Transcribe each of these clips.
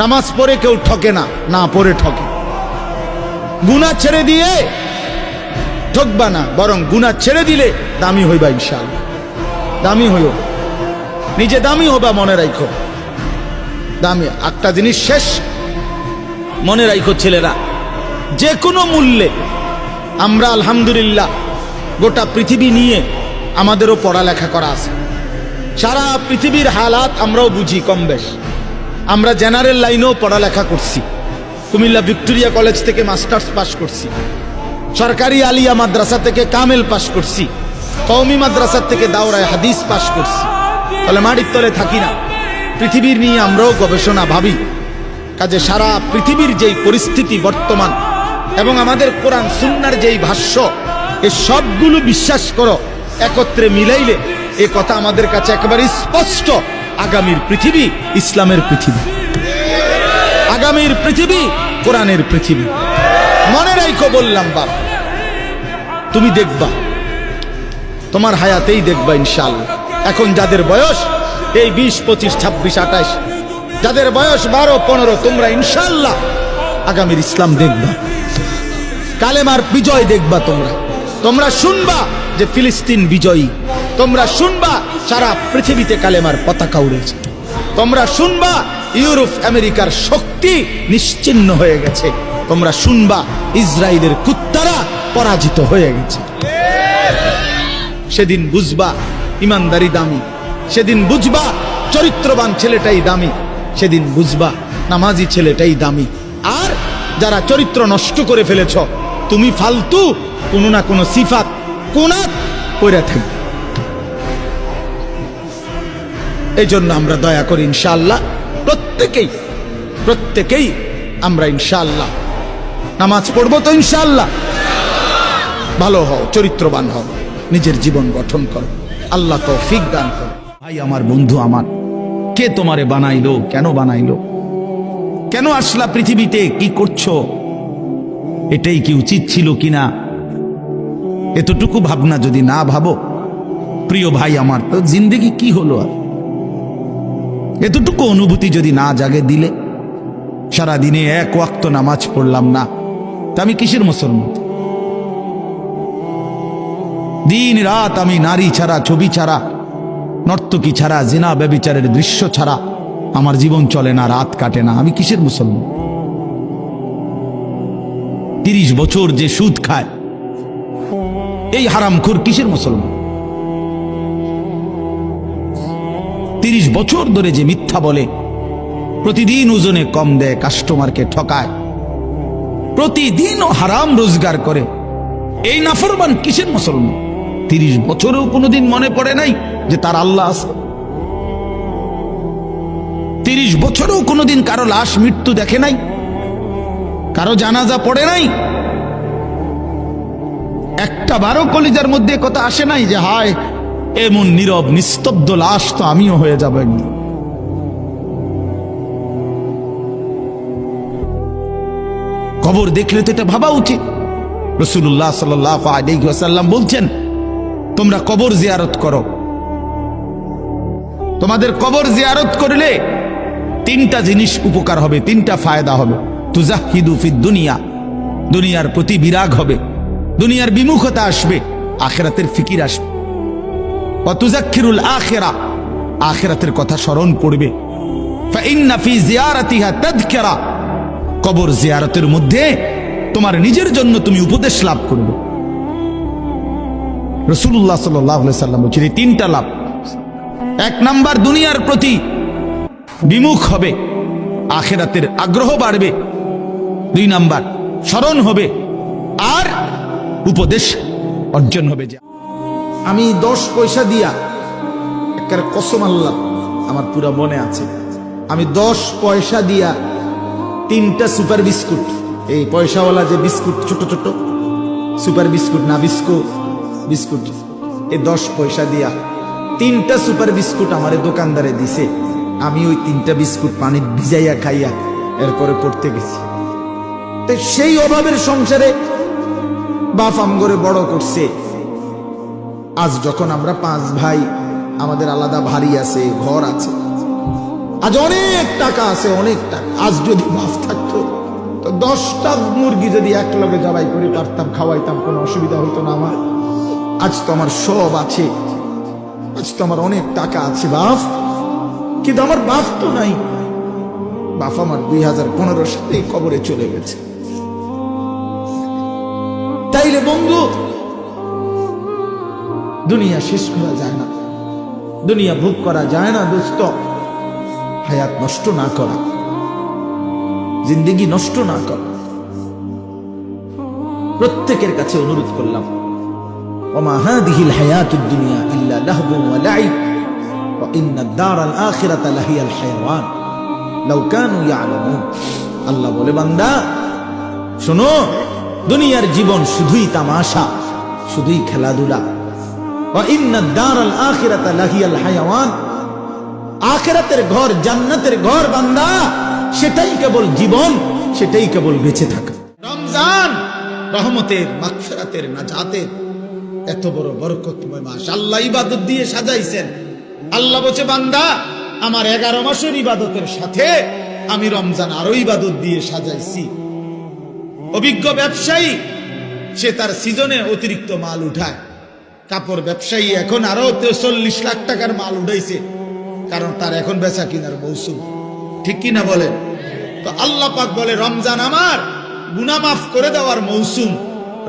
নামাজ পড়ে কেউ ঠকে না, না পড়ে ঠকে। গুনাহ ছেড়ে দিয়ে ঠকবা না, বরং গুনাহ ছেড়ে দিলে দামি হইবা ইনশাআল্লাহ। দামি হইও, নিজে দামি হবা, মনে রাখো দামি। একটা জিনিস শেষ মনে রাখো ছেলেরা, যে কোনো মূল্যে আমরা আলহামদুলিল্লাহ গোটা পৃথিবী নিয়ে আমাদেরও পড়ালেখা করা আছে। সারা পৃথিবীর হালাত আমরাও বুঝি কম বেশ। আমরা জেনারেল লাইনেও পড়ালেখা করছি, কুমিল্লা ভিক্টোরিয়া কলেজ থেকে মাস্টার্স পাশ করছি, সরকারি আলিয়া মাদ্রাসা থেকে কামেল পাশ করছি, কওমি মাদ্রাসা থেকে দাওরায়ে হাদিস পাশ করছি। তাহলে মাটির তলে থাকি না, পৃথিবীর নিয়ে আমরাও গবেষণা ভাবি। কাজে সারা পৃথিবীর যেই পরিস্থিতি বর্তমান এবং আমাদের কোরআন সুন্নাহর যেই ভাষ্য, এই সবগুলো বিশ্বাস করো, একত্রে মিলাইলে এ কথা আমাদের কাছে একেবারে স্পষ্ট। আগামীর পৃথিবী ইসলামের পৃথিবী, আগামীর পৃথিবী কোরআনের পৃথিবী। মনে রাখো বললাম বাপ, তুমি দেখবা, তোমার হায়াতেই দেখবা ইনশাআল্লাহ। এখন যাদের বয়স এই 20, 25, 26, 28, যাদের বয়স 12, 15, তোমরা ইনশাআল্লাহ আগামীর ইসলাম দেখবা, কালেমার বিজয় দেখবা। তোমরা শুনবা যে ফিলিস্তিন বিজয়ী, তোমরা শুনবা সারা পৃথিবীতে কালেমার পতাকা উড়েছে, তোমরা শুনবা ইউরোপ আমেরিকার শক্তি নিশ্চিহ্ন হয়ে গেছে, তোমরা শুনবা ইসরায়েলের কুত্তারা পরাজিত হয়ে গেছে। সেদিন বুঝবা ইমানদারি দামি, সেদিন বুঝবা চরিত্রবান ছেলেটাই দামি, সেদিন বুঝবা নামাজি ছেলেটাই দামি। আর যারা চরিত্র নষ্ট করে ফেলেছ, তুমি ফালতু কোনো না কোনো সিফাত কোনাত কইরা থাকবে। এই জন্য আমরা দয়া করি ইনশাআল্লাহ প্রত্যেকেই আমরা ইনশাআল্লাহ নামাজ পড়বো তো ইনশাআল্লাহ। ভালো হও, চরিত্রবান হও, নিজের জীবন গঠন করো, আল্লাহ তৌফিক দান করো। ভাই আমার, বন্ধু আমার, কে তোমারে বানাইলো? কেন বানাইলো? কেন আসলা পৃথিবীতে? কি করছো? এটাই কি উচিত ছিল কিনা? এতটুকু ভাবনা যদি না ভাবো, প্রিয় ভাই আমার, তো জিন্দেগি কি হলো? আর এতটুকু অনুভূতি যদি না জাগে দিলে, সারাদিনে এক ওয়াক্ত নামাজ পড়লাম না, তা আমি কিসের মুসলমান? দিন রাত আমি নারী ছাড়া, ছবি ছাড়া, নর্তকী ছাড়া, জিনা ব্যভিচারের দৃশ্য ছাড়া আমার জীবন চলে না, রাত কাটে না, আমি কিসের মুসলমান? 30 বছর যে সুদ খায়, এই হারামখোর কিসের মুসলমান? 30 বছর ধরে যে মিথ্যা বলে, প্রতিদিন ওজনে কম দেয়, কাস্টমারকে ঠকায়, প্রতিদিনও হারাম রোজগার করে, এই নাফরমান কিসের মুসলমান? 30 বছরেও কোনোদিন মনে পড়ে নাই যে তার আল্লাহ আছে? 30 বছরেও কোনোদিন কারো লাশ মৃত্যু দেখে নাই, কারো জানাজা পড়ে নাই, একটা বারো কলিজার মধ্যে কথা আসে নাই যে হায় এমন নীরব নিস্তব্ধ লাশ তো আমিও হয়ে যাব একদিন। কবর দেখলে তো এটা ভাবা উচিত। রাসূলুল্লাহ সাল্লাল্লাহু আলাইহি ওয়াসাল্লাম বলছেন, তোমরা কবর জিয়ারত করো। তোমাদের কবর জিয়ারত করলে 3টা জিনিস উপকার হবে, 3টা ফায়দা হবে। তুজাহিদু ফিদ দুনিয়া, দুনিয়ার প্রতি বিরাগ হবে, দুনিয়ার বিমুখতা আসবে, আখিরাতের ফিকির আসবে। ওয়া তুযাক্কিরুল আখিরা, আখিরাতের কথা স্মরণ করবে। ফাইন্না ফি জিয়ারাতিহা তাযকিরা, কবর জিয়ারতের মধ্যে তোমার নিজের জন্য তুমি উপদেশ লাভ করবে। রাসূলুল্লাহ সাল্লাল্লাহু আলাইহি সাল্লাম বলেছেন 3টা লাভ। 1 নাম্বার, দুনিয়ার প্রতি বিমুখ হবে, আখিরাতের আগ্রহ বাড়বে। 2 নাম্বার, স্মরণ হবে আর উপদেশ অর্জন হবে। আমি 10 পয়সা দিয়া, একটা কসম আল্লাহ আমার পুরো মনে আছে, আমি 10 পয়সা দিয়া 3টা সুপার বিস্কুট, এই পয়সাওয়ালা যে বিস্কুট, ছোট ছোট সুপার বিস্কুট, না বিস্কুট, এই 10 পয়সা দিয়া 3টা সুপার বিস্কুট আমারে দোকানদারে দিছে। আমি ওই 3টা বিস্কুট পানি ভিজাইয়া খাইয়া এরপরে পড়তে গেছি। তো সেই অভাবের সংসারে বাপ আমগরে বড় করছে। আজ যখন আমরা 5 ভাই, আমাদের আলাদা বাড়ি আছে, ঘর আছে, আজ অনেক টাকা আছে, অনেক টাকা। আজ যদি মাফ থাকতো তো 10টা মুরগি যদি এক লগে জবাই করে পারতাম, খাওয়াইতাম, কোনো অসুবিধা হতো না আমার। আজ তো আমার সব আছে, আজ তো আমার অনেক টাকা আছে বাপ, কিন্তু আমার বাপ তো নাই। বাপ আমার 2015 সালেই কবরে চলে গেছে। তাইলে বন্ধু, দুনিয়া শেষ করা যায় না, দুনিয়া ভোগ করা যায় না দোস্ত। হায়াত নষ্ট না করা, জিন্দেগি নষ্ট না করা। প্রত্যেকের কাছে অনুরোধ করলাম, ওমা হাদিহিল হায়াতুদ দুনিয়া ইল্লা লাহবুন ওয়া লাইব ওয়া ইন্নাদ দারাল আখিরাতা লাহিয়াল হায়াওয়ান লাউ কানু ইয়ালামুন। আল্লাহ বলে, বান্দা শোনো, দুনিয়ার জীবন শুধুই তামাশা, শুধুই খেলাধুলা। ওয়া ইন্নাদ দারাল আখিরাতা লাহিয়াল হায়াওয়ান, আখিরাতের ঘর, জান্নাতের ঘর বান্দা, সেটাই কেবল জীবন, সেটাই কেবল বেঁচে থাকা। রমজান রহমতের, মাগফিরাতের, নাজাতের এত বড় বরকতময় মাস আল্লাহ ইবাদত দিয়ে সাজাইছেন। আল্লাহ বলছে, বান্দা আমার 11 মাসের ইবাদতের সাথে আমি রমজান আরো ইবাদত দিয়ে সাজাইছি। অভিজ্ঞ ব্যবসায়ী সে তার সিজনে অতিরিক্ত মাল উঠায়। কাপড় ব্যবসায়ী এখন আরো 40 লাখ টাকার মাল উঠাইছে, কারণ তার এখন বেচা কিনার মৌসুম। ঠিক কিনা বলেন? তো আল্লাহ পাক বলে, রমজান আমার গুনাহ মাফ করে দেওয়ার মৌসুম,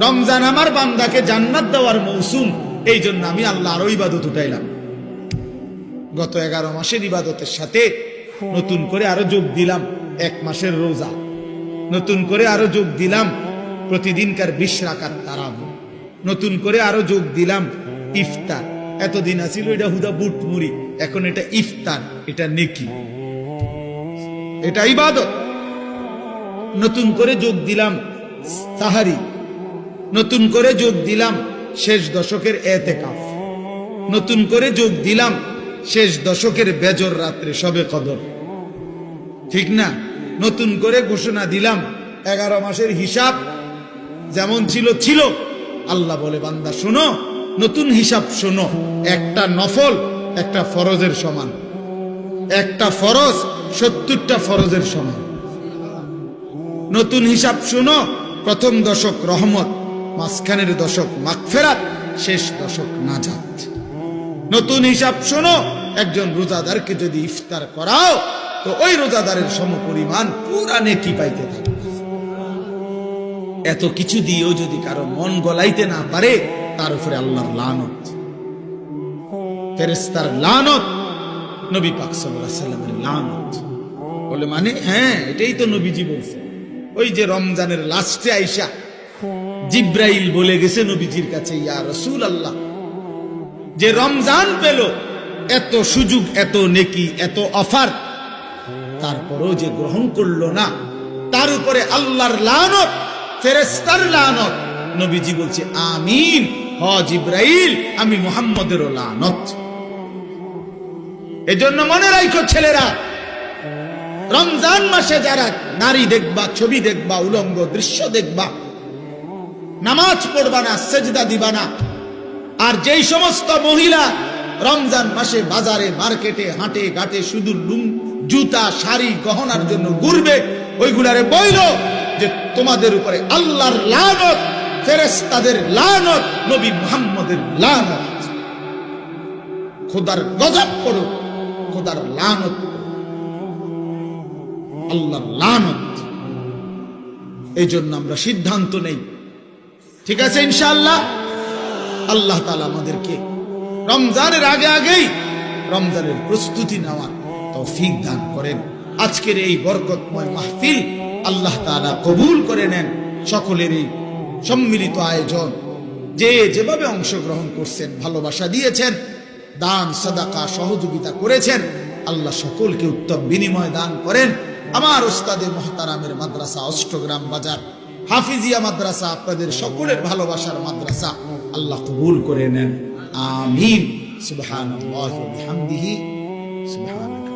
রমজান আমার বান্দাকে জান্নাত দেওয়ার মৌসুম। এই জন্য আমি আল্লাহ আরো ইবাদত উঠাইলাম। গত 11 মাসের ইবাদতের সাথে নতুন করে আরো যোগ দিলাম 1 মাসের রোজা, নতুন করে আরো যোগ দিলাম প্রতিদিনকার 20 রাকাত তারাবি, নতুন করে আরো যোগ দিলাম ইফতার। এতদিন আছিল এটা হুদা বুট মুড়ি, এখন এটা ইফতার, এটা নেকি, এটা ইবাদত। নতুন করে যোগ দিলাম সাহারি, নতুন করে যোগ দিলাম শেষ দশকের এতেকাফ, নতুন করে যোগ দিলাম শেষ দশকের বেজর রাত্রে শবে কদর। ঠিক না? নতুন করে ঘোষণা দিলাম 11 মাসের হিসাব যেমন ছিল ছিল। আল্লাহ বলে, বান্দা শোনো, নতুন হিসাব শোনো, একটা নফল একটা ফরজের সমান, একটা ফরজ 70টা ফরজের সমান। নতুন হিসাব শোনো, প্রথম দশক রহমত, মাঝখানের দশক মাগফিরাত, শেষ দশক নাজাত। নতুন হিসাব শোনো, একজন রোজাদারকে যদি ইফতার করাও তো ওই রোজাদারের সমপরিমাণ পুরা নেকি পাইতে থাকে। এত কিছু দিয়েও যদি কারো মন গলাইতে না পারে, তার উপরে আল্লাহর লানত, ফেরেশতার লানত, নবী পাক সাল্লাল্লাহু আলাইহি সাল্লামের লানত। বলে মানে, হ্যাঁ এটাই তো নবীজি বলছে। ওই যে রমজানের লাস্টে আইসা জিব্রাইল বলে গেছে নবীজির কাছে, ইয়া রাসূলুল্লাহ, যে রমজান পেল, এত সুযোগ, এত নেকি, এত অফার, তারপরেও যে গ্রহণ করলো না, তার উপরে আল্লাহর লানত, ফেরেশতার লানত। নবীজি বলছে, আমিন, হ জিব্রাইল, আমি মুহাম্মদেরও লানত। এজন্য মনে রাখো ছেলেরা, রমজান মাসে যারা নারী দেখবা, ছবি দেখবা, উলঙ্গ দৃশ্য দেখবা, নামাজ পড়বা না, সেজদা দিবা না। আর যেই সমস্ত মহিলা রমজান মাসে বাজারে, মার্কেটে, হাটে ঘাটে শুধু জুতা, শাড়ি, গহনার জন্য ঘুরবে, ওইগুলারে বইল যে তোমাদের উপরে আল্লাহর লানত, ফেরেশতাদের লানত, নবী মুহাম্মদের লানত। খোদার গজব করো, খোদার লানত, আল্লাহর লানত। এই জন্য আমরা সিদ্ধান্ত নেই, ঠিক আছে ইনশাআল্লাহ, আল্লাহ তাআলা আমাদেরকে রমজানের আগেই রমজানের প্রস্তুতি নেওয়ার তৌফিক দান করেন। আজকের এই বরকতময় মাহফিল আল্লাহ তাআলা কবুল করে নেন। সকলের এই সম্মিলিত আয়োজন, যে যেভাবে অংশগ্রহণ করছেন, ভালোবাসা দিয়েছেন, দান সাদাকা সহযোগিতা করেছেন, আল্লাহ সকলকে উত্তম বিনিময় দান করেন। আমার ওস্তাদে মুহতারামের মাদ্রাসা অষ্টগ্রাম বাজার হাফিজিয়া মাদ্রাসা আপনাদের সকলের ভালোবাসার মাদ্রাসা, আল্লাহ কবুল করে নেন, আমিন। সুবহানাল্লাহি ওয়া বিহামদিহি, সুবহানাক।